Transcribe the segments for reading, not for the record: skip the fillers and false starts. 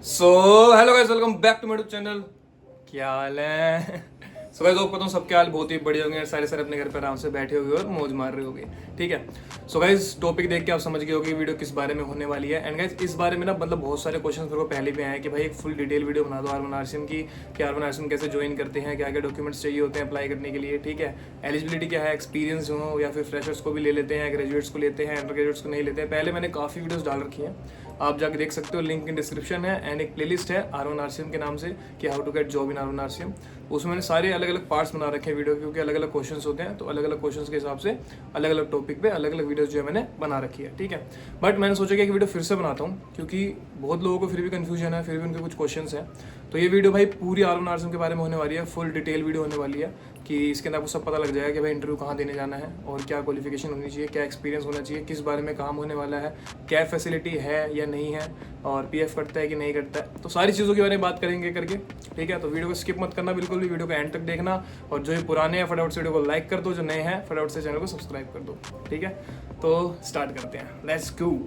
So hello guys, welcome back to my YouTube channel. क्या हाल है? सो गाइस, होप करता हूँ सबके हाल बहुत ही बढ़िया होंगे। सारे सारे अपने घर पर आराम से बैठे हुए और मौज मार रहे होंगे। ठीक है। सो गाइस, टॉपिक देख के आप समझ गए होगे वीडियो किस बारे में होने वाली है। एंड गाइस, इस बारे में ना मतलब बहुत सारे क्वेश्चन मेरे को पहले भी आए हैं कि भाई एक फुल डिटेल वीडियो बना दो R1 RCM की, कि R1 RCM कैसे ज्वाइन करते हैं, क्या क्या डॉक्यूमेंट्स चाहिए होते हैं अप्लाई करने के लिए। ठीक है। एलिजिबिलिटी क्या है, एक्सपीरियंस हो या फिर फ्रेशर्स को भी ले लेते हैं, ग्रेजुएट्स को लेते हैं, अंडर ग्रेजुएट्स को नहीं लेते हैं। पहले मैंने काफ़ी वीडियोस डाल रखी हैं, आप जाके देख सकते हो, लिंक इन डिस्क्रिप्शन है। एंड एक प्लेलिस्ट है R1 RCM के नाम से कि how to get job in R1 RCM। उसमें मैंने सारे अलग अलग पार्ट्स बना रखे हैं वीडियो, क्योंकि अलग अलग क्वेश्चंस होते हैं, तो अलग अलग क्वेश्चंस के हिसाब से अलग अलग टॉपिक पे अलग अलग वीडियोस जो है मैंने बना रखी है। ठीक है। बट मैंने सोचा कि एक वीडियो फिर से बनाता हूँ, क्योंकि बहुत लोगों को फिर भी कन्फ्यूजन है, फिर भी उनके कुछ क्वेश्चंस हैं। तो ये वीडियो भाई पूरी R1 RCM के बारे में होने वाली है, फुल डिटेल वीडियो होने वाली है, कि इसके अंदर आपको सब पता लग जाएगा कि भाई इंटरव्यू कहाँ देने जाना है, और क्या क्वालिफिकेशन होनी चाहिए, क्या एक्सपीरियंस होना चाहिए, किस बारे में काम होने वाला है, क्या फैसिलिटी है या नहीं है, और PF कटता है कि नहीं कटता है। तो सारी चीज़ों के बारे में बात करेंगे करके। ठीक है। तो वीडियो को स्किप मत करना बिल्कुल भी, वीडियो को एंड तक देखना। और जो ये पुराने हैं फटाफट से वीडियो को लाइक कर दो, जो नए हैं फटाफट से चैनल को सब्सक्राइब कर दो। ठीक है। तो स्टार्ट करते हैं, लेट्स गो।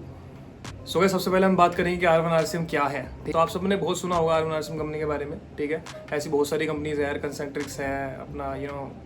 सो गाइस, सबसे पहले हम बात करेंगे कि R1 RCM क्या है। तो आप सबने बहुत सुना होगा R1 RCM कंपनी के बारे में। ठीक है। ऐसी बहुत सारी कंपनीज है, कंसेंट्रिक्स है, अपना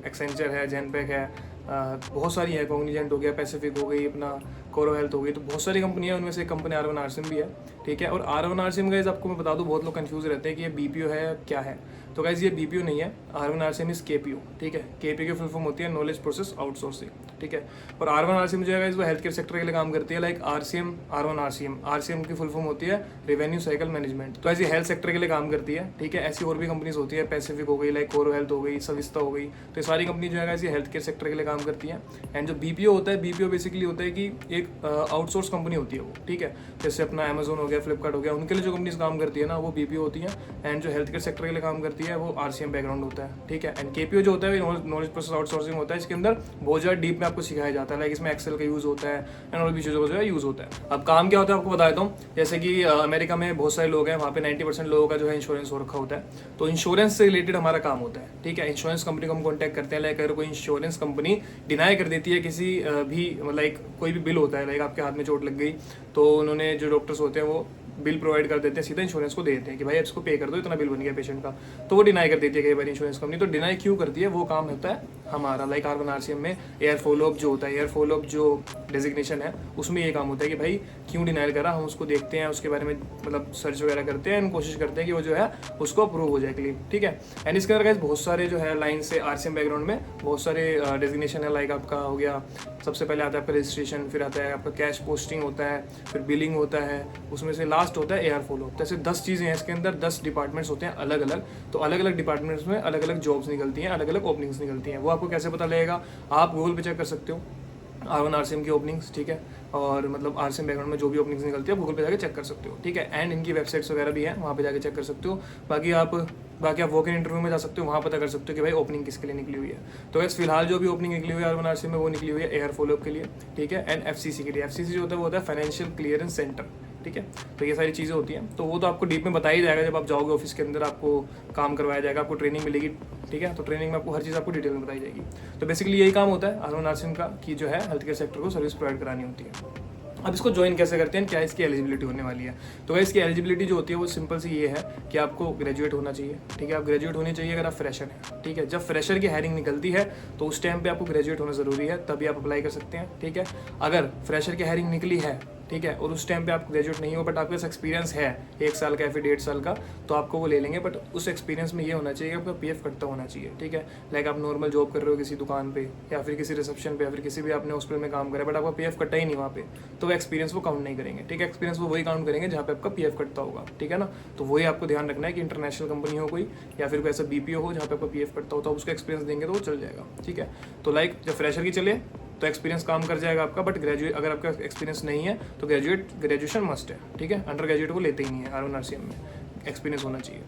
एक्सेंचर है, जेनपेक है, बहुत सारी है, कॉग्निजेंट हो गया, पैसिफिक हो गई, अपना कोरो हेल्थ हो गई। तो बहुत सारी कंपनी है, उनमें से एक कंपनी R1 RCM भी है। ठीक है। और R1 RCM गाइस, आपको मैं बता दूं, बहुत लोग कंफ्यूज रहते हैं कि ये BPO है क्या है। तो गाइस, ये BPO नहीं है, R1 RCM इज KPO। ठीक है। KPO की फुल फॉर्म होती है नॉलेज प्रोसेस आउटसोर्सिंग। ठीक है। और R1 RCM जो है गाइस, वो हेल्थ केयर सेक्टर के लिए काम करती है, लाइक RCM, R1 RCM की फुल फॉर्म होती है रेवेन्यू साइकिल मैनेजमेंट। तो ऐसी हेल्थ सेक्टर के लिए काम करती है। ठीक है। ऐसी और भी कंपनीज होती है, पैसिफिक हो गई, लाइक कोरो हेल्थ हो गई, सविस्ता हो गई। तो ये सारी कंपनी जो है गाइस, ये हेल्थ केयर सेक्टर के लिए काम करती है। एंड जो BPO होता है, BPO बेसिकली होता है कि एक आउटसोर्स कंपनी होती है वो। ठीक है। जैसे अपना अमेजोन हो गया, फ्लिपकार्ट हो गया, उनके लिए जो कंपनीज काम करती है ना, वो BPO होती है। एंड जो हेल्थ केयर सेक्टर के लिए काम करती है, वो RCM बैकग्राउंड होता है। ठीक है। एंड KPO जो होता है, नॉलेज प्रोसेस आउटसोर्सिंग होता है। इसके अंदर बहुत ज़्यादा डीप में आपको सिखाया जाता है, लाइक इसमें एक्सेल का यूज़ होता है एंड और भी चीज़ों का जो है यूज़ होता है। अब काम क्या होता है आपको बता देता हूँ। जैसे कि अमेरिका में बहुत सारे लोग हैं, वहाँ पे 90% लोगों का जो है इंश्योरेंस हो रखा होता है। तो इंश्योरेंस से रिलेटेड हमारा काम होता है। ठीक है। इंश्योरेंस कंपनी को हम कॉन्टैक्ट करते हैं, लाइक अगर कोई इंश्योरेंस कंपनी डिनाई कर देती है किसी भी, लाइक कोई भी बिल होता है, लाइक आपके हाथ में चोट लग गई, तो उन्होंने जो डॉक्टर्स होते हैं वो बिल प्रोवाइड कर देते हैं, सीधा इंश्योरेंस को दे देते हैं कि भाई इसको पे कर दो, इतना बिल बन गया पेशेंट का। तो वो डिनाई कर देती है कई बार इंश्योरेंस कंपनी। तो डिनाई क्यों करती है, वो काम होता है हमारा, लाइक R1 RCM में एयर फॉलोअप जो होता है, एयर फॉलोअप जो डेजिग्नेशन है, उसमें ये काम होता है कि भाई क्यों डिनाई करा, हम उसको देखते हैं, उसके बारे में मतलब सर्च वगैरह करते हैं एंड कोशिश करते हैं कि वो जो है उसको अप्रूव हो जाए क्लेम। ठीक है। एंड इसके अंदर गाइस बहुत सारे जो है लाइन से RCM बैकग्राउंड में बहुत सारे डेजिग्नेशन है, लाइक आपका हो गया, सबसे पहले आता है आपका रजिस्ट्रेशन, फिर आता है आपका कैश पोस्टिंग होता है, फिर बिलिंग होता है, उसमें से लास्ट होता है एयर फॉलो। तो ऐसे 10 चीज़ें हैं इसके अंदर, 10 डिपार्टमेंट्स होते हैं अलग अलग। तो अलग अलग डिपार्टमेंट्स में अलग अलग जॉब्स निकलती हैं, अलग अलग ओपनिंग्स निकलती हैं। वो आपको कैसे पता लगेगा, आप गूगल पे चेक कर सकते हो R1 RCM की ओपनिंग्स। ठीक है। और मतलब RCM बैकग्राउंड में जो भी ओपनिंग्स निकलती है, गूगल पे जाके चेक कर सकते हो। ठीक है। एंड इनकी वेबसाइट्स वगैरह भी है, वहाँ पे जाके चेक कर सकते हो। बाकी आप वॉक इन इंटरव्यू में जा सकते हो, वहाँ पता कर सकते हो कि भाई ओपनिंग किसके लिए निकली हुई है। तो वैसे फिलहाल जो भी ओपनिंग निकली हुई है R1 RCM में, वो निकली हुई है एयर फॉलोअप के लिए। ठीक है। एंड FCC के लिए। FCC जो होता है वो होता है फाइनेंशियल क्लियरेंस सेंटर। ठीक है। तो ये सारी चीज़ें होती हैं, तो वो तो आपको डीप में बताया ही जाएगा जब आप जाओगे ऑफिस के अंदर, आपको काम करवाया जाएगा, आपको ट्रेनिंग मिलेगी। ठीक है। तो ट्रेनिंग में आपको हर चीज़ आपको डिटेल में बताई जाएगी। तो बेसिकली यही काम होता है R1 RCM का, कि जो है हेल्थ केयर सेक्टर को सर्विस प्रोवाइड करानी होती है। अब इसको ज्वाइन कैसे करते हैं, क्या इसकी एलिजिबिलिटी होने वाली है। तो क्या इसकी एलिजिबिलिटी जो होती है वो सिंपल सी ये है कि आपको ग्रेजुएट होना चाहिए। ठीक है। आप ग्रेजुएट होनी चाहिए अगर आप फ्रेशर हैं। ठीक है। जब फ्रेशर की हायरिंग निकलती है तो उस टाइम पे आपको ग्रेजुएट होना ज़रूरी है, तभी आप अप्लाई कर सकते हैं। ठीक है। अगर फ्रेशर की हायरिंग निकली है, ठीक है, और उस टाइम पे आप ग्रेजुएट नहीं हो, बट आपके पास एक्सपीरियंस है 1 साल का या फिर 1.5 साल का, तो आपको वो ले लेंगे। बट उस एक्सपीरियंस में ये होना चाहिए कि आपका PF कटता होना चाहिए। ठीक है। लाइक आप नॉर्मल जॉब कर रहे हो किसी दुकान पे, या फिर किसी रिसेप्शन पे, या फिर किसी भी आपने हॉस्पिटल में काम करा, बट आपका PF कटा ही नहीं वहाँ पे, तो वो एक्सपीरियंस वो काउंट नहीं करेंगे। ठीक है। एक्सपीरियंस वो वही काउंट करेंगे जहाँ पे आपका PF कटता होगा। ठीक है ना। तो वही आपको ध्यान रखना है कि इंटरनेशनल कंपनी हो कोई, या फिर कोई ऐसा BPO हो जहाँ पे आपका PF कटता हो, तो उसका एक्सपीरियंस देंगे तो वो चल जाएगा। ठीक है। तो लाइक जब फ्रेशर की चले तो एक्सपीरियंस काम कर जाएगा आपका, बट ग्रेजुएट अगर आपका एक्सपीरियंस नहीं है तो ग्रेजुएशन मस्ट है। ठीक है। अंडर ग्रेजुएट को लेते ही नहीं है R1 RCM में, एक्सपीरियंस होना चाहिए।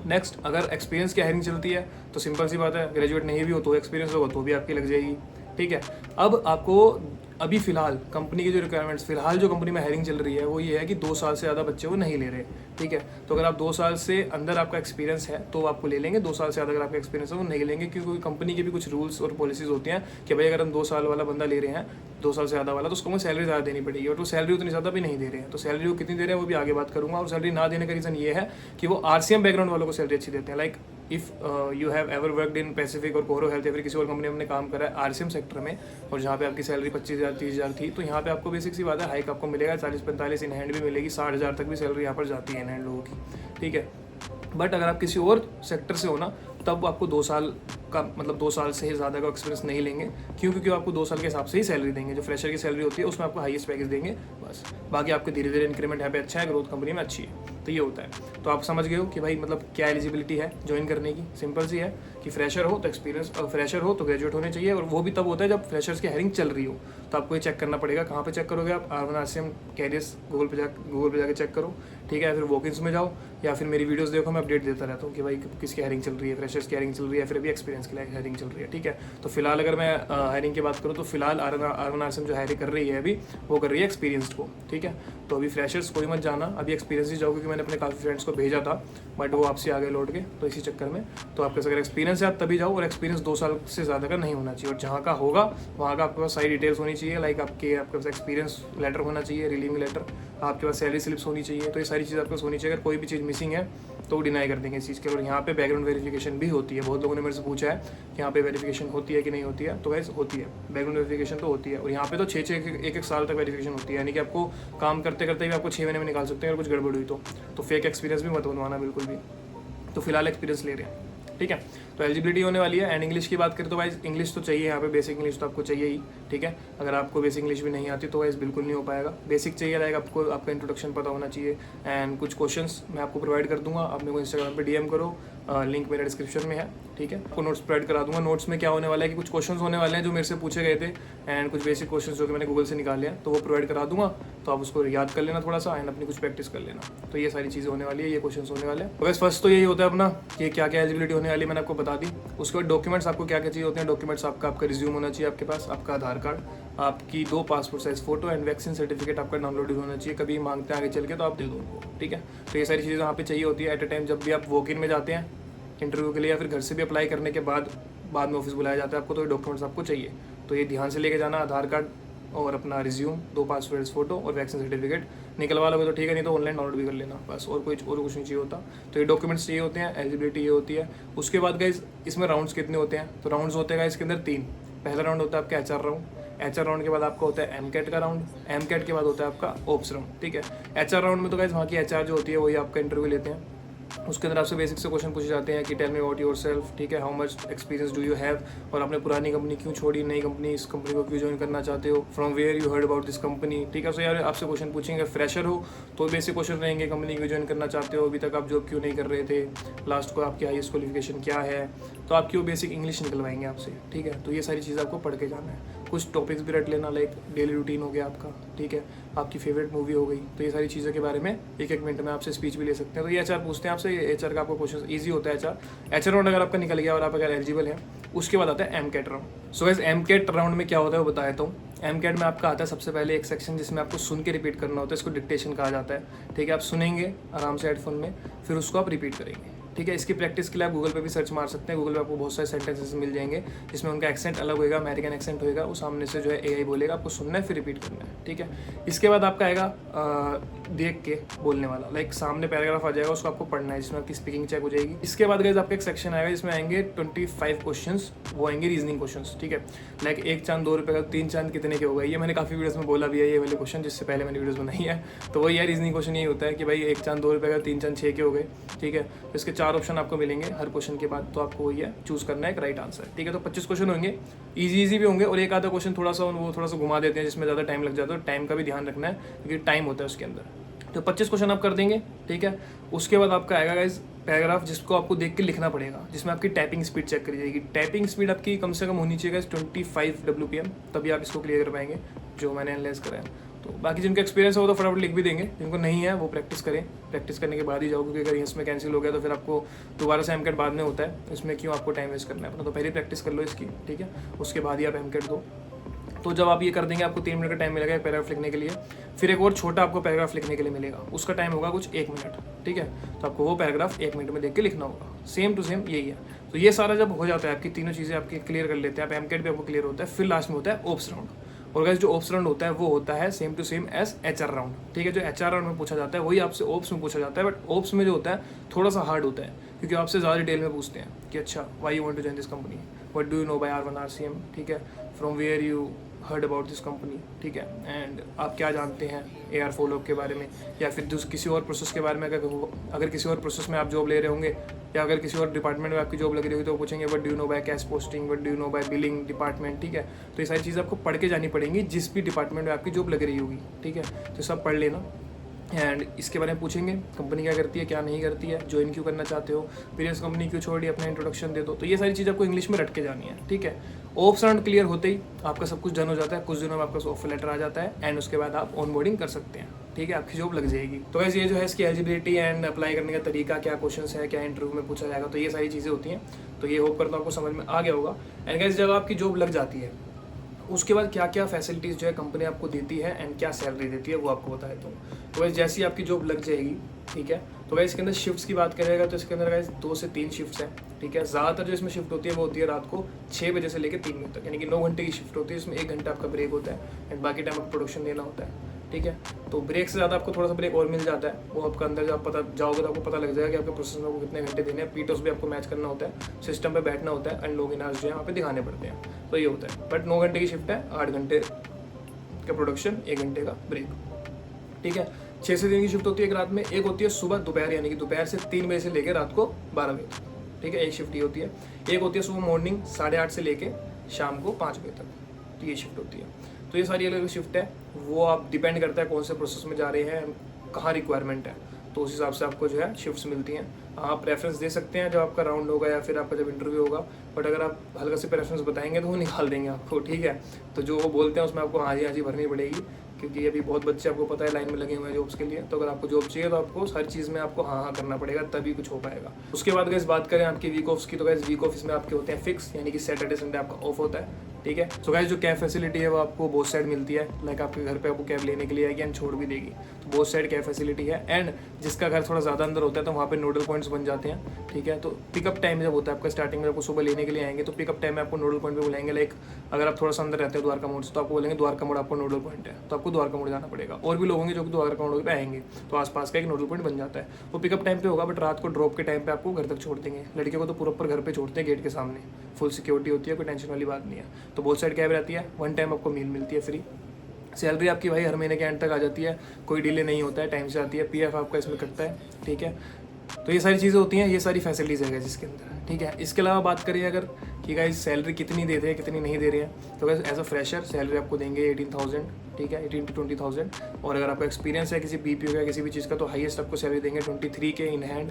नेक्स्ट, अगर एक्सपीरियंस की हायरिंग चलती है तो सिंपल सी बात है, ग्रेजुएट नहीं भी हो तो एक्सपीरियंस होगा तो भी आपकी लग जाएगी। ठीक है। अब आपको अभी फिलहाल कंपनी की जो रिक्वायरमेंट्स फिलहाल जो कंपनी में हायरिंग चल रही है वो ये है कि 2 साल से ज़्यादा बच्चे वो नहीं ले रहे, ठीक है। तो अगर आप 2 साल से अंदर आपका एक्सपीरियंस है तो आपको ले लेंगे, 2 साल से ज़्यादा अगर आपका एक्सपीरियंस है वो नहीं लेंगे, क्योंकि कंपनी के भी कुछ रूल्स और पॉलिसीज़ होती हैं कि भाई अगर हम 2 साल वाला बंदा ले रहे हैं, 2 साल से ज़्यादा वाला, तो उसको हमें सैलरी ज़्यादा देनी पड़ेगी, और वो सैलरी उतनी ज़्यादा भी नहीं दे रहे हैं। तो सैलरी वो कितनी दे रहे हैं वो भी आगे बात करूँगा। और सैलरी ना देने का रीज़न ये है कि वो RCM बैकग्राउंड वालों को सैलरी अच्छी देते हैं। Like if you have ever worked in Pacific और कोरो हेल्थ या फिर किसी और कंपनी में हमने काम करा है RCM सेक्टर में, और जहाँ पे आपकी सैलरी 25,000 30,000 थी, तो यहाँ पे आपको बेसिक सी बात है हाइक आपको मिलेगा, 40-45 इन हैंड भी मिलेगी, 60,000 तक भी सैलरी यहाँ पर जाती है इन हैंड लोगों की, ठीक है। बट अगर आप किसी और सेक्टर से हो ना, तब आपको 2 साल का मतलब 2 साल से ही ज़्यादा का एक्सपीरियंस नहीं लेंगे, क्योंकि आपको 2 साल के हिसाब से ही सैलरी देंगे। जो फ्रेशर की सैलरी होती है उसमें आपको हाईएस्ट पैकेज देंगे बस, बाकी आपके धीरे धीरे इंक्रीमेंट यहाँ पे अच्छा है, ग्रोथ कंपनी में अच्छी है, तो ये होता है। तो आप समझ गए हो कि भाई मतलब क्या एलिजिबिलिटी है ज्वाइन करने की। सिंपल सी है कि फ्रेशर हो तो एक्सपीरियंस, फ्रेशर हो तो ग्रेजुएट होने चाहिए, और वो भी तब होता है जब फ्रेशर्स की हायरिंग चल रही हो। तो आपको ये चेक करना पड़ेगा। कहाँ पे चेक करोगे आप? R1 RCM कैरियर्स गूगल पे जाके चेक करो, ठीक है। फिर वॉकिंग्स में जाओ या फिर मेरी वीडियोस देखो, मैं अपडेट देता रहता हूँ कि भाई किसकी हायरिंग चल रही है, फ्रेशर्स की हायरिंग चल रही है, फिर अभी एक्सपीरियंस की हायरिंग चल रही है, ठीक है। तो फिलहाल अगर मैं हायरिंग की बात करूँ तो फिलहाल R1 RCM जो हायरिंग कर रही है अभी, वो कर रही है एक्सपीरियंस्ड को, ठीक है। तो अभी फ्रेशर्स कोई मत जाना, अभी एक्सपीरियंस ही जाओ, क्योंकि मैंने अपने काफ़ी फ्रेंड्स को भेजा था बट वो आपसे आगे लौट गए, तो इसी चक्कर में। तो आपके पास अगर एक्सपीरियंस है आप तभी जाओ, और एक्सपीरियंस 2 साल से ज़्यादा का नहीं होना चाहिए, और जहाँ का होगा वहाँ का आपके पास सारी डिटेल्स होनी चाहिए। लाइक आपके पास एक्सपीरियंस लेटर होना चाहिए, रिलीविंग लेटर, आपके पास सैलरी स्लिप्स होनी चाहिए। तो ये सारी चीज़ आपके पास होनी चाहिए। अगर कोई भी चीज़ मिसिंग है तो डिनाई कर देंगे इस चीज़ के। और यहाँ पे बैकग्राउंड वेरिफिकेशन भी होती है। बहुत लोगों ने मेरे से पूछा है कि यहाँ पे वेरिफिकेशन होती है कि नहीं होती है, तो वैसे होती है, बैकग्राउंड वेरिफिकेशन तो होती है। और यहाँ पे तो 6-6 एक साल तक वेरिफिकेशन होती है, यानी कि आपको काम करते करते भी आपको 6 महीने में निकाल सकते हैं अगर कुछ गड़बड़ हुई तो फेक एक्सपीरियंस भी मत बनवाना बिल्कुल भी। तो फिलहाल एक्सपीरियंस ले रहे हैं, ठीक है। तो एलिजिबिलिटी होने वाली है। एंड इंग्लिश की बात करें तो वाइज इंग्लिश तो चाहिए यहाँ पे, बेसिक इंग्लिश तो आपको चाहिए ही, ठीक है। अगर आपको बेसिक इंग्लिश भी नहीं आती तो वाइज बिल्कुल नहीं हो पाएगा। बेसिक चाहिए रहेगा आपको, आपका इंट्रोडक्शन पता होना चाहिए। एंड कुछ क्वेश्चंस मैं आपको प्रोवाइड कर दूंगा, आप मेरे को इंस्टाग्राम पे DM करो, लिंक मेरे डिस्क्रिप्शन में है, ठीक है। आपको नोट्स प्रोवाइड करा दूंगा। नोट्स में क्या होने वाला है कि कुछ क्वेश्चंस होने वाले हैं जो मेरे से पूछे गए थे, एंड कुछ बेसिक क्वेश्चंस जो कि मैंने गूगल से निकाले हैं, तो वो प्रोवाइड करा दूंगा। तो आप उसको याद कर लेना थोड़ा सा, एंड अपनी कुछ प्रैक्टिस कर लेना। तो ये सारी चीज़ें होने वाली है, ये क्वेश्चंस होने वाले हैं। बस फर्स्ट तो यही होता है अपना कि क्या क्या एलिजिबिलिटी होने वाली है, मैंने आपको बता दी। उसके बाद डॉक्यूमेंट्स आपको क्या क्या चाहिए होते हैं। डॉक्यूमेंट्स आपका रिज्यूम होना चाहिए आपके पास, आपका आधार कार्ड, आपकी 2 passport size photo, and vaccine certificate आपका डाउनलोड होना चाहिए। कभी मांगते हैं आगे चल के तो आप दे दो उनको, ठीक है। तो ये सारी चीज़ें यहाँ पे चाहिए होती है एट अ टाइम। जब भी आप वॉक इन में जाते हैं इंटरव्यू के लिए, या फिर घर से भी अप्लाई करने के बाद में ऑफिस बुलाया जाता है आपको, तो ये डॉक्यूमेंट्स आपको चाहिए। तो ये ध्यान से लेके जाना, आधार कार्ड और अपना रिज्यूम, 2 पासपोर्ट साइज फोटो और वैक्सीन सर्टिफिकेट। निकलवा लोगे तो ठीक है, नहीं तो ऑनलाइन डाउनलोड भी कर लेना बस, और कुछ नहीं चाहिए होता। तो ये डॉक्यूमेंट्स चाहिए होते हैं, एलिजिबिलिटी ये होती है। उसके बाद गाइस इसमें राउंड्स कितने होते हैं? तो राउंड्स होते हैं गाइस इसके अंदर 3। पहला राउंड होता है आपका HR राउंड, HR राउंड के बाद आपका होता है MCAT का राउंड, MCAT के बाद होता है आपका OPS राउंड, ठीक है। HR राउंड में तो गाइस वहाँ की HR जो होती है वही आपका इंटरव्यू लेते हैं। उसके अंदर आपसे बेसिक से क्वेश्चन पूछे जाते हैं कि टेल मी अबाउट योरसेल्फ, ठीक है, how much experience do you have, और आपने पुरानी कंपनी क्यों छोड़ी, नई कंपनी, इस कंपनी को क्यों ज्वाइन करना चाहते हो, from where you heard about this company, ठीक है। सो यार आपसे क्वेश्चन पूछेंगे। फ्रेशर हो तो बेसिक क्वेश्चन रहेंगे, कंपनी क्यों ज्वाइन करना चाहते हो, अभी तक आप जॉब क्यों नहीं कर रहे थे, लास्ट को आपकी हाईएस्ट क्वालिफिकेशन क्या है, तो आपकी वो बेसिक इंग्लिश निकलवाएंगे आपसे, ठीक है। तो ये सारी चीज़ें आपको पढ़ के जाना है। कुछ टॉपिक्स भी रट लेना, लाइक डेली रूटीन हो गया आपका, ठीक है, आपकी फेवरेट मूवी हो गई। तो ये सारी चीज़ों के बारे में 1-1 मिनट में आपसे स्पीच भी ले सकते हैं। तो ये HR पूछते हैं आपसे, HR का आपको क्वेश्चन ईजी होता है। HR राउंड अगर आपका निकल गया और आप अगर एलिजिबल हैं, उसके बाद आता है MCAT round. So guys MCAT round में क्या होता है वो बता देता हूँ। MCAT में आपका आता है सबसे पहले एक सेक्शन जिसमें आपको सुन के रिपीट करना होता है, इसको डिक्टेशन कहा जाता है, ठीक है। आप सुनेंगे आराम से हेडफोन में, फिर उसको आप रिपीट करेंगे, ठीक है। इसकी प्रैक्टिस के लिए आप गूगल पे भी सर्च मार सकते हैं। गूगल पे आपको बहुत सारे सेंटेंसेस मिल जाएंगे जिसमें उनका एक्सेंट अलग होगा, अमेरिकन एक्सेंट होगा, वो सामने से जो है AI बोलेगा, आपको सुनना है फिर रिपीट करना है, ठीक है। इसके बाद आपका आएगा देख के बोलने वाला, लाइक सामने पैराग्राफ आ जाएगा, उसको आपको पढ़ना है, जिसमें आपकी स्पीकिंग चेक हो जाएगी। इसके बाद गाइस आपका एक सेक्शन आएगा जिसमें आएंगे 25 क्वेश्चंस, वो आएंगे रीजनिंग क्वेश्चंस, ठीक है। लाइक 1 चांद 2 रुपये का 3 चांद कितने के होगा, ये मैंने काफ़ी वीडियोस में बोला भी है ये वाले क्वेश्चन, जिससे पहले मैंने वीडियोस बनाई है। तो वही है रीजनिंग क्वेश्चन, यही होता है कि भाई 1 चांद 2 रुपये का 3 चांद 6 के हो गए, ठीक है। तो इसके 4 ऑप्शन आपको मिलेंगे हर क्वेश्चन के बाद, तो आपको वही है चूज करना है एक राइट आंसर, ठीक है। तो 25 क्वेश्चन होंगे, इजी भी होंगे, और एक आधा क्वेश्चन थोड़ा सा घुमा देते हैं जिसमें ज़्यादा टाइम लग जाता है। टाइम का भी ध्यान रखना है क्योंकि टाइम होता है उसके अंदर। तो 25 क्वेश्चन आप कर देंगे, ठीक है। उसके बाद आपका आएगा गाइस पैराग्राफ, जिसको आपको देख के लिखना पड़ेगा, जिसमें आपकी टाइपिंग स्पीड चेक करी जाएगी। टाइपिंग स्पीड आपकी कम से कम होनी चाहिए 25 WPM, तभी आप इसको क्लियर कर पाएंगे, जो मैंने एनालाइज करा है। तो बाकी जिनका एक्सपीरियंस है वो तो फटाफट लिख भी देंगे, जिनको नहीं है वो प्रैक्टिस करें, प्रैक्टिस करने के बाद ही जाओ, क्योंकि अगर इसमें कैंसिल हो गया तो फिर आपको दोबारा से MCAT बाद में होता है, इसमें क्यों आपको टाइम वेस्ट करना है अपना। तो पहले प्रैक्टिस कर लो इसकी, ठीक है, उसके बाद ही आप MCAT दो। तो जब आप ये कर देंगे आपको 3 मिनट का टाइम मिलेगा एक पैराग्राफ लिखने के लिए। फिर एक और छोटा आपको पैराग्राफ लिखने के लिए मिलेगा, उसका टाइम होगा कुछ 1 मिनट, ठीक है। तो आपको वो पैराग्राफ 1 मिनट में देख के लिखना होगा, सेम टू सेम यही है। तो ये सारा जब हो जाता है, आपकी तीनों चीज़ें आपकी क्लियर कर लेते हैं आप, एमकेट भी आपको क्लियर होता है, फिर लास्ट में होता है ओप्स राउंड। और गाइस जो ओप्स राउंड होता है वो होता है same to same as HR round, ठीक है। जो एचआर राउंड में पूछा जाता है वही आपसे ओप्स में पूछा जाता है, बट ओप्स में जो होता है थोड़ा सा हार्ड होता है, क्योंकि आपसे ज़्यादा डिटेल में पूछते हैं कि अच्छा why you want to join this company, what do you know by R1 RCM, ठीक है, from where you heard about this company, ठीक है, एंड आप क्या जानते हैं AR फॉलोअप के बारे में, या फिर किसी और प्रोसेस के बारे में। अगर किसी और प्रोसेस में आप जॉब ले रहे होंगे, या अगर किसी और डिपार्टमेंट में आपकी जॉब लग रही होगी, तो वो पूछेंगे what do you know by cash posting, what do you know by billing department, ठीक है। तो ये सारी चीज़ें आपको पढ़ के जानी पड़ेंगी जिस भी डिपार्टमेंट में आपकी जॉब लग रही होगी, ठीक है। तो सब पढ़ लेना, एंड इसके बारे में पूछेंगे कंपनी क्या करती है क्या नहीं करती है, ज्वाइन क्यों करना चाहते हो, प्रीवियस कंपनी क्यों छोड़ी, अपना इंट्रोडक्शन दे दो। तो ये सारी चीज़ आपको इंग्लिश में रट के जानी है, ठीक है। ओप्स राउंड क्लियर होते ही आपका सब कुछ डन हो जाता है, कुछ दिनों में आपका ऑफर लेटर आ जाता है, एंड उसके बाद आप ऑनबोर्डिंग कर सकते हैं, ठीक है, आपकी जॉब लग जाएगी। तो वैसे ये जो है इसकी एलिजिबिलिटी एंड अप्लाई करने का तरीका, क्या क्वेश्चन है, क्या इंटरव्यू में पूछा जाएगा, तो ये सारी चीज़ें होती हैं। तो ये होप करता हूँ आपको समझ में आ गया होगा। एंड गाइस जब आपकी जॉब लग जाती है उसके बाद क्या क्या फैसिलिटीज़ जो है कंपनी आपको देती है एंड क्या सैलरी देती है वो आपको बता देता हूँ। तो वैसे जैसी आपकी जॉब लग जाएगी, ठीक है, तो वैसे इसके अंदर शिफ्ट्स की बात करेगा तो इसके अंदर वैसे 2 से 3 शिफ्ट्स हैं, ठीक है। ज़्यादातर जो इसमें शिफ्ट होती है वो होती है रात को 6 बजे से लेकर 3 बजे तक, यानी कि 9 घंटे की शिफ्ट होती है। इसमें 1 घंटा आपका ब्रेक होता है एंड बाकी टाइम आपको प्रोडक्शन देना होता है, ठीक है। तो ब्रेक से ज़्यादा आपको थोड़ा सा ब्रेक और मिल जाता है, वो आपका अंदर जब पता जाओगे तो आपको पता लग जाएगा कि आपके प्रोसेस में कितने घंटे देने हैं। पीटोस भी आपको मैच करना होता है, सिस्टम पे बैठना होता है, एंड लॉगिन आवर्स जो है वहाँ पे दिखाने पड़ते हैं। तो ये होता है, बट 9 घंटे की शिफ्ट है, 8 घंटे का प्रोडक्शन, 1 घंटे का ब्रेक, ठीक है। 6 से 3 की शिफ्ट होती है एक रात में, एक होती है सुबह दोपहर, यानी कि दोपहर से 3 बजे से लेकर रात को 12 बजे तक, ठीक है, एक शिफ्ट ये होती है। एक होती है सुबह मॉर्निंग 8:30 से लेके शाम को 5 बजे तक, तो ये शिफ्ट होती है। तो ये सारी अलग अलग शिफ्ट है, वो आप डिपेंड करता है कौन से प्रोसेस में जा रहे हैं, कहाँ रिक्वायरमेंट है, तो उस हिसाब से आपको जो है शिफ्ट्स मिलती हैं। आप प्रेफरेंस दे सकते हैं जब आपका राउंड होगा या फिर आपका जब इंटरव्यू होगा, बट अगर आप हल्का से प्रेफरेंस बताएंगे तो वो निकाल देंगे आपको, ठीक है। तो जो वो बोलते हैं उसमें आपको हाँ जी भरनी पड़ेगी, क्योंकि अभी बहुत बच्चे आपको पता है लाइन में लगे हुए हैं जॉब्स के लिए। तो अगर आपको जॉब चाहिए तो आपको हर चीज़ में आपको हाँ करना पड़ेगा, तभी कुछ हो पाएगा। उसके बाद गाइस बात करें आपकी वीक ऑफ्स की, तो गाइस वीक ऑफ इसमें आपके होते हैं फिक्स, यानी कि सैटरडे संडे आपका ऑफ होता है, ठीक है। सो गाइस जो कैब फैसिलिटी है वो आपको बोथ साइड मिलती है, लाइक आपके घर पे आपको कैब लेने के लिए आएगी एंड छोड़ भी देगी, तो बोथ साइड कैब फैसिलिटी है। एंड जिसका घर थोड़ा ज़्यादा अंदर होता है तो वहाँ पे नोडल पॉइंट्स बन जाते हैं, ठीक है। तो पिकअप टाइम जब होता है आपका, स्टार्टिंग में आपको सुबह लेने के लिए आएंगे तो पिकअप टाइम में आपको नोडल पॉइंट पे बुलाएंगे। लाइक अगर आप थोड़ा सा अंदर रहते हो द्वारका मोड़ से, तो आपको बोलेंगे द्वारका मोड़ आपको नोडल पॉइंट है, तो आपको द्वारका मोड़ जाना पड़ेगा। और भी लोग होंगे जो कि द्वारका मोड़ पे आएंगे, तो आसपास का एक नोडल पॉइंट बन जाता है, वो पिकअप टाइम पे होगा, बट रात को ड्रॉप के टाइम पे आपको घर तक छोड़ देंगे। लड़के को तो प्रॉपर घर पे छोड़ते हैं, गेट के सामने, फुल सिक्योरिटी होती है, कोई टेंशन वाली बात नहीं है। तो बोथ साइड कैब रहती है, 1 टाइम आपको मील मिलती है फ्री। सैलरी आपकी भाई हर महीने के एंड तक आ जाती है, कोई डिले नहीं होता है, टाइम से आती है। PF आपका इसमें कटता है, ठीक है। तो ये सारी चीज़ें होती हैं, ये सारी फैसिलिटीज़ है जिसके अंदर, ठीक है। इसके अलावा बात करिए अगर कि गाइस सैलरी कितनी देते हैं कितनी नहीं दे रहे हैं, तो guys as a fresher salary आपको देंगे 18,000, ठीक है, 18 to 20,000। और अगर आपका एक्सपीरियंस है किसी BPO का किसी भी चीज़ का, तो हाईएस्ट आपको सैलरी देंगे 23K इन हैंड।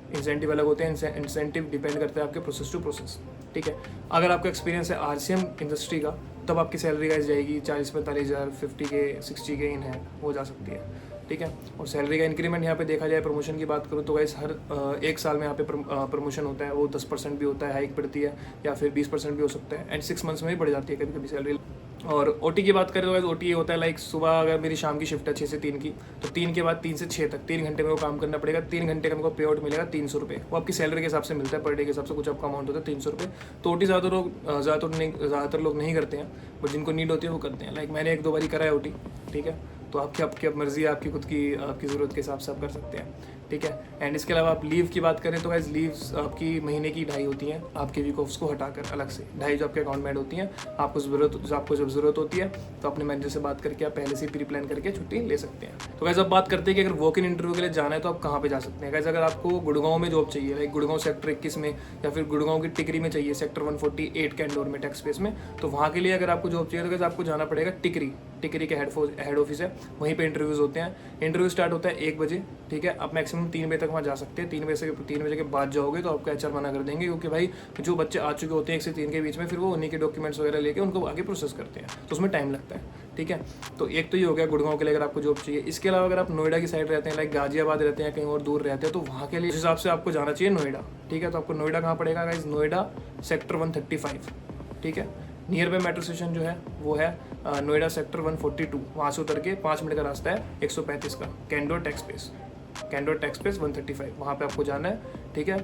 इंसेंटिव अलग होते हैं, इंसेंटिव डिपेंड करता है आपके प्रोसेस टू प्रोसेस, ठीक है। अगर आपका एक्सपीरियंस है RCM इंडस्ट्री का, तब आपकी सैलरी गाइस जाएगी 40-45,000, 50K 60K इन हैंड हो जा सकती है, ठीक है। और सैलरी का इंक्रीमेंट यहाँ पे देखा जाए, प्रमोशन की बात करूँ तो गाइस हर 1 साल में यहाँ पे प्रमोशन होता है, वो 10% भी होता है, हाइक बढ़ती है, या फिर 20% भी हो सकता है, एंड 6 मंथ्स में भी बढ़ जाती है कभी कभी सैलरी। और OT की बात करें तो गाइस OT होता है लाइक सुबह अगर मेरी शाम की शिफ्ट है 6 से 3 की, तो 3 के बाद 3 से 6 तक 3 घंटे में वो काम करना पड़ेगा। 3 घंटे का मेरे को पे आउट मिलेगा 300 रुपये, वो आपकी सैलरी के हिसाब से मिलता है, पर डे के हिसाब से कुछ आपका अमाउंट होता है 300 रुपये। तो OT ज़्यादातर लोग नहीं करते हैं, बट जिनको नीड होती है वो करते हैं। लाइक मैंने 1-2 बारी करा है OT, ठीक है। तो आपकी अब मर्जी है, आपकी खुद की आपकी ज़रूरत के हिसाब से आप कर सकते हैं, ठीक है। एंड इसके अलावा आप लीव की बात करें तो गाइस लीव्स आपकी महीने की 2.5 होती हैं, आपके वीक ऑफ्स को हटाकर अलग से 2.5 जो आपके अकाउंट में ऐड होती हैं। आपको जब ज़रूरत होती है तो अपने मैनेजर से बात करके आप पहले से प्री प्लान करके छुट्टी ले सकते हैं। तो गाइस अब बात करते हैं कि अगर वॉक इन इंटरव्यू के लिए जाना है तो आप कहाँ पे जा सकते हैं। गाइस अगर आपको गुड़गांव में जॉब चाहिए, लाइक गुड़गांव सेक्टर 21 में, या फिर गुड़गांव की टिकरी में चाहिए सेक्टर 148 कैंडोर में टेक स्पेस में, तो वहाँ के लिए अगर आपको जॉब चाहिए तो गाइस आपको जाना पड़ेगा टिकरी के हेड ऑफिस है, वहीं पे इंटरव्यूज़ होते हैं। इंटरव्यू स्टार्ट होता है 1 बजे, ठीक है। आप मैक्सिमम 3 बजे तक वहाँ जा सकते हैं। 3 बजे के बाद जाओगे तो आपको HR मना कर देंगे, क्योंकि भाई जो बच्चे आ चुके होते हैं 1 से 3 के बीच में, फिर वो उन्हीं के डॉक्यूमेंट्स वगैरह लेके उनको आगे प्रोसेस करते हैं, तो उसमें टाइम लगता है, ठीक है। तो एक तो ये हो गया गुड़गांव के लिए अगर आपको जॉब चाहिए। इसके अलावा अगर आप नोएडा की साइड रहते हैं, लाइक गाजियाबाद रहते हैं, कहीं और दूर रहते हैं, तो वहाँ के लिए उस हिसाब से आपको जाना चाहिए नोएडा, ठीक है। तो आपको नोएडा कहाँ पड़ेगा गाइस, नोएडा सेक्टर 135, ठीक है। नियर बाय मेट्रो स्टेशन जो है वो है नोएडा सेक्टर 142, वहाँ से उतर के 5 मिनट का रास्ता है 135 का, candour tax space, candour tax space 135, वहाँ पे आपको जाना है। ठीक है,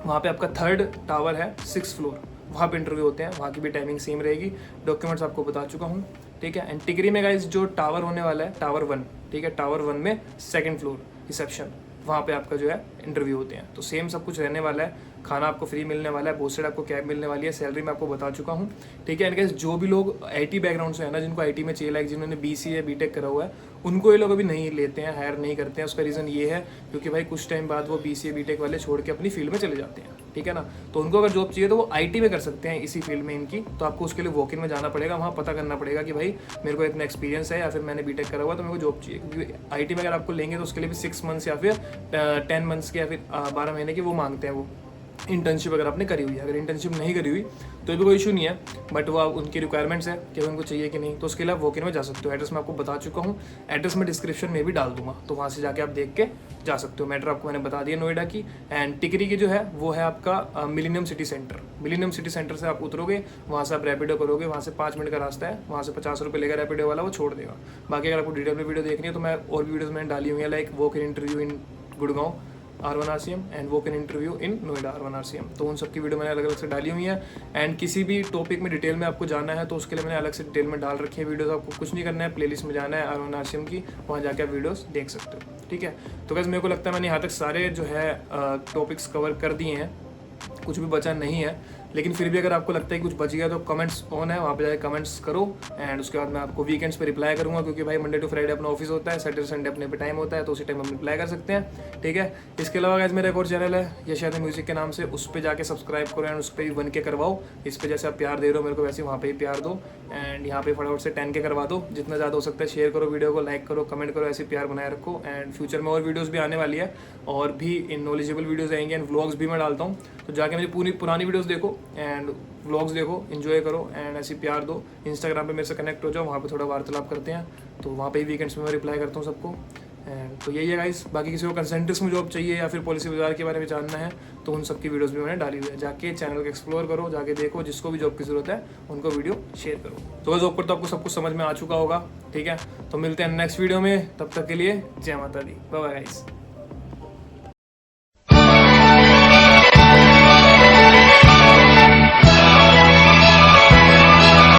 वहाँ पे आपका 3rd टावर है 6th फ्लोर, वहाँ पे इंटरव्यू होते हैं, वहाँ की भी टाइमिंग सेम रहेगी। डॉक्यूमेंट्स आपको बता चुका हूँ। ठीक है, एंड टिकरी में गाइस जो टावर होने वाला है टावर 1, ठीक है, टावर 1 में 2nd फ्लोर रिसेप्शन, वहाँ पे आपका जो है इंटरव्यू होते हैं। तो सेम सब कुछ रहने वाला है, खाना आपको फ्री मिलने वाला है, बोथ साइड आपको कैब मिलने वाली है, सैलरी मैं आपको बता चुका हूँ। ठीक है, एंड गाइस जो भी लोग आईटी बैकग्राउंड से है ना, जिनको आईटी में चाहिए, लाइक जिन्होंने बीसी या बीटेक करा हुआ है, उनको ये लोग अभी नहीं लेते हैं, हायर नहीं करते हैं। उसका रीज़न ये है क्योंकि भाई कुछ टाइम बाद वो बीसीए बीटेक वाले छोड़ के अपनी फील्ड में चले जाते हैं। ठीक है ना, तो उनको अगर जॉब चाहिए तो वो आईटी में कर सकते हैं इसी फील्ड में इनकी। तो आपको उसके लिए वॉक इन में जाना पड़ेगा, वहाँ पता करना पड़ेगा कि भाई मेरे को इतना एक्सपीरियंस है या फिर मैंने बीटेक करा हुआ तो मेरे को जॉब चाहिए। क्योंकि आईटी में अगर आपको लेंगे तो उसके लिए भी 6 मंथ्स या फिर 10 मंथ्स के या फिर 12 महीने की वो मांगते हैं, वो इंटर्नशिप अगर आपने करी हुई है। अगर इंटर्नशिप नहीं करी हुई तो भी कोई इशू नहीं है, बट वो उनकी रिक्वायरमेंट्स है कि उनको चाहिए कि नहीं, तो उसके लिए आप वॉक इन में जा सकते हो। एड्रेस मैं आपको बता चुका हूँ, एड्रेस मैं डिस्क्रिप्शन में भी डाल दूंगा, तो वहाँ से जाके आप देख के जा सकते हो। मैटर आपको मैंने बता दिया नोएडा की। एंड टिकरी की जो है वो है आपका millennium city centre. Millennium city centre से आप उतरोगे, वहाँ से आप रैपिडो करोगे, वहाँ से 5 मिनट का रास्ता है, वहाँ से 50 रुपये लेगा रैपिडो वाला, वो छोड़ देगा। बाकी अगर आपको डिटेल में वीडियो देखनी है तो मैं और भी वीडियोज़ मैंने डाली हुई है, like walk in interview in Gurgaon R1 RCM and walk in interview in Noida R1 RCM, तो उन सब की वीडियो मैंने अलग अलग से डाली हुई है। एंड किसी भी टॉपिक में डिटेल में आपको जाना है तो उसके लिए मैंने अलग से डिटेल में डाल रखी है वीडियोस। आपको कुछ नहीं करना है, प्लेलिस्ट में जाना है R1 RCM की, वहाँ जाके आप वीडियोस देख सकते हो। ठीक है, तो गाइस मेरे को लगता है मैंने यहाँ तक सारे जो है टॉपिक्स कवर कर दिए हैं, कुछ भी बचा नहीं है। लेकिन फिर भी अगर आपको लगता है कि कुछ बच गया तो कमेंट्स ऑन है, वहाँ पे जाके कमेंट्स करो। एंड उसके बाद मैं आपको वीकेंड्स पे रिप्लाई करूँगा, क्योंकि भाई मंडे टू फ्राइडे अपना ऑफिस होता है, सैटरडे संडे अपने पे टाइम होता है, तो उसी टाइम हम रिप्लाई कर सकते हैं। ठीक है, इसके अलावा गाइस मेरा एक और चैनल है यशाद म्यूजिक के नाम से, उस पर जाके सब्सक्राइब करो एंड उस पर भी 1K करवाओ। इस पर जैसे आप प्यार दे रहे हो मेरे को, वैसे वहाँ पे ही प्यार दो। एंड यहाँ पे फटाफट से 10K करवा दो, जितना ज़्यादा हो सकता है। शेयर करो वीडियो को, लाइक करो, कमेंट करो, ऐसे प्यार बनाए रखो। एंड फ्यूचर में और वीडियोज़ भी आने वाली है, और भी इन नॉलेजेबल वीडियोज़ आएंगे, एंड व्लॉग्स भी मैं डालता हूँ। तो जाके मेरी पूरी पुरानी वीडियोज़ देखो एंड व्लॉग्स देखो, एंजॉय करो एंड ऐसी प्यार दो। इंस्टाग्राम पे मेरे से कनेक्ट हो जाओ, वहाँ पे थोड़ा वार्तालाप करते हैं, तो वहाँ पे ही वीकेंड्स में मैं रिप्लाई करता हूँ सबको। एंड तो यही है गाइस। बाकी किसी को कंसेंट्रिक्स में जॉब चाहिए या फिर पॉलिसी बाजार के बारे में जानना है तो उन सब की वीडियोस भी मैंने डाली हुई है, जाके चैनल को एक्सप्लोर करो, जाके देखो। जिसको भी जॉब की जरूरत है उनको वीडियो शेयर करो। तो बस ऊपर तो आपको सब कुछ समझ में आ चुका होगा। ठीक है, तो मिलते हैं नेक्स्ट वीडियो में, तब तक के लिए जय माता दी, बाय बाय गाइस।